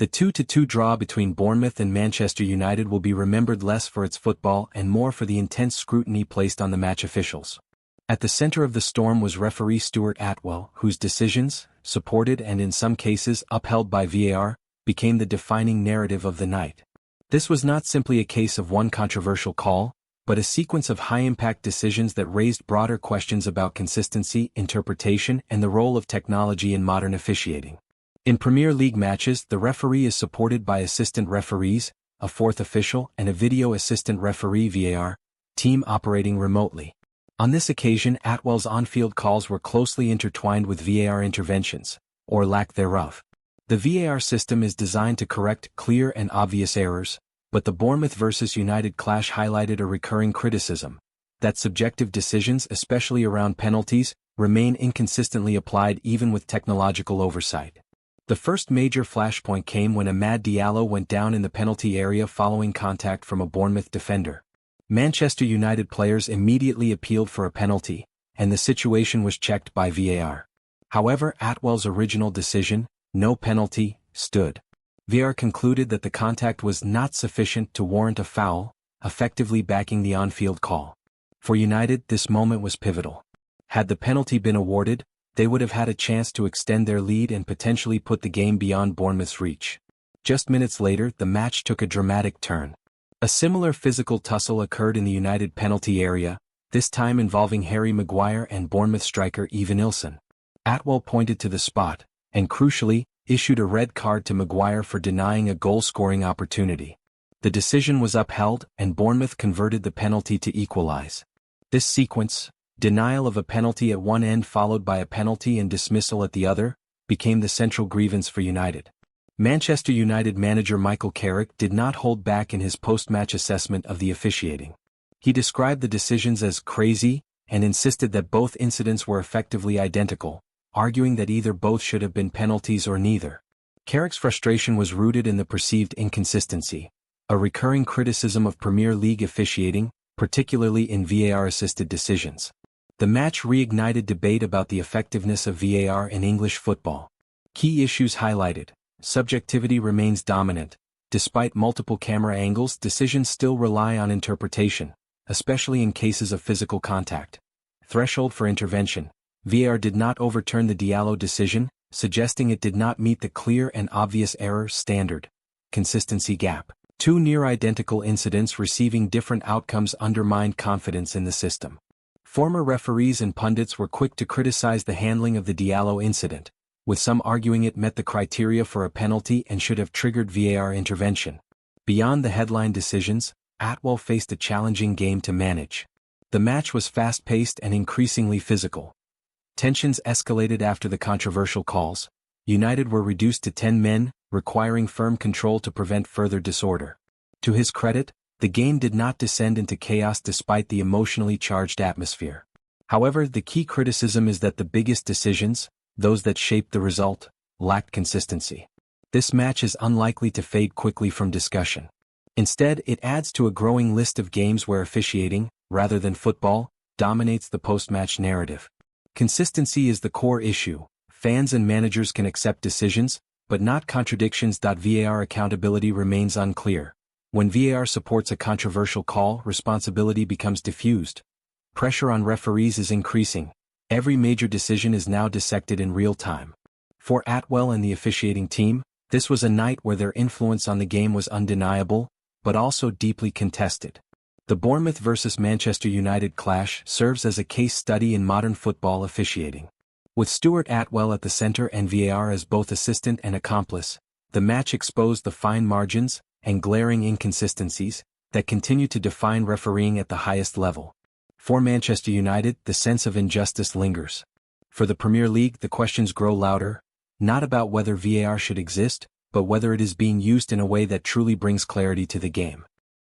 The 2-2 draw between Bournemouth and Manchester United will be remembered less for its football and more for the intense scrutiny placed on the match officials. At the center of the storm was referee Stuart Attwell, whose decisions, supported and in some cases upheld by VAR, became the defining narrative of the night. This was not simply a case of one controversial call, but a sequence of high-impact decisions that raised broader questions about consistency, interpretation, and the role of technology in modern officiating. In Premier League matches, the referee is supported by assistant referees, a fourth official, and a video assistant referee (VAR) team operating remotely. On this occasion, Attwell's on-field calls were closely intertwined with VAR interventions, or lack thereof. The VAR system is designed to correct clear and obvious errors, but the Bournemouth vs United clash highlighted a recurring criticism, that subjective decisions, especially around penalties, remain inconsistently applied even with technological oversight. The first major flashpoint came when Amad Diallo went down in the penalty area following contact from a Bournemouth defender. Manchester United players immediately appealed for a penalty, and the situation was checked by VAR. However, Attwell's original decision, no penalty, stood. VAR concluded that the contact was not sufficient to warrant a foul, effectively backing the on-field call. For United, this moment was pivotal. Had the penalty been awarded, they would have had a chance to extend their lead and potentially put the game beyond Bournemouth's reach. Just minutes later, the match took a dramatic turn. A similar physical tussle occurred in the United penalty area, this time involving Harry Maguire and Bournemouth striker Evanilson. Attwell pointed to the spot, and crucially, issued a red card to Maguire for denying a goal-scoring opportunity. The decision was upheld, and Bournemouth converted the penalty to equalize. This sequence, denial of a penalty at one end followed by a penalty and dismissal at the other, became the central grievance for United. Manchester United manager Michael Carrick did not hold back in his post-match assessment of the officiating. He described the decisions as crazy, and insisted that both incidents were effectively identical, arguing that either both should have been penalties or neither. Carrick's frustration was rooted in the perceived inconsistency, a recurring criticism of Premier League officiating, particularly in VAR-assisted decisions. The match reignited debate about the effectiveness of VAR in English football. Key issues highlighted: subjectivity remains dominant. Despite multiple camera angles, decisions still rely on interpretation, especially in cases of physical contact. Threshold for intervention: VAR did not overturn the Diallo decision, suggesting it did not meet the clear and obvious error standard. Consistency gap: two near-identical incidents receiving different outcomes undermined confidence in the system. Former referees and pundits were quick to criticize the handling of the Diallo incident, with some arguing it met the criteria for a penalty and should have triggered VAR intervention. Beyond the headline decisions, Attwell faced a challenging game to manage. The match was fast-paced and increasingly physical. Tensions escalated after the controversial calls. United were reduced to 10 men, requiring firm control to prevent further disorder. To his credit, the game did not descend into chaos despite the emotionally charged atmosphere. However, the key criticism is that the biggest decisions, those that shaped the result, lacked consistency. This match is unlikely to fade quickly from discussion. Instead, it adds to a growing list of games where officiating, rather than football, dominates the post-match narrative. Consistency is the core issue. Fans and managers can accept decisions, but not contradictions. VAR accountability remains unclear. When VAR supports a controversial call, responsibility becomes diffused. Pressure on referees is increasing. Every major decision is now dissected in real time. For Attwell and the officiating team, this was a night where their influence on the game was undeniable, but also deeply contested. The Bournemouth vs Manchester United clash serves as a case study in modern football officiating. With Stuart Attwell at the center and VAR as both assistant and accomplice, the match exposed the fine margins and glaring inconsistencies that continue to define refereeing at the highest level. For Manchester United, the sense of injustice lingers. For the Premier League, the questions grow louder, not about whether VAR should exist, but whether it is being used in a way that truly brings clarity to the game.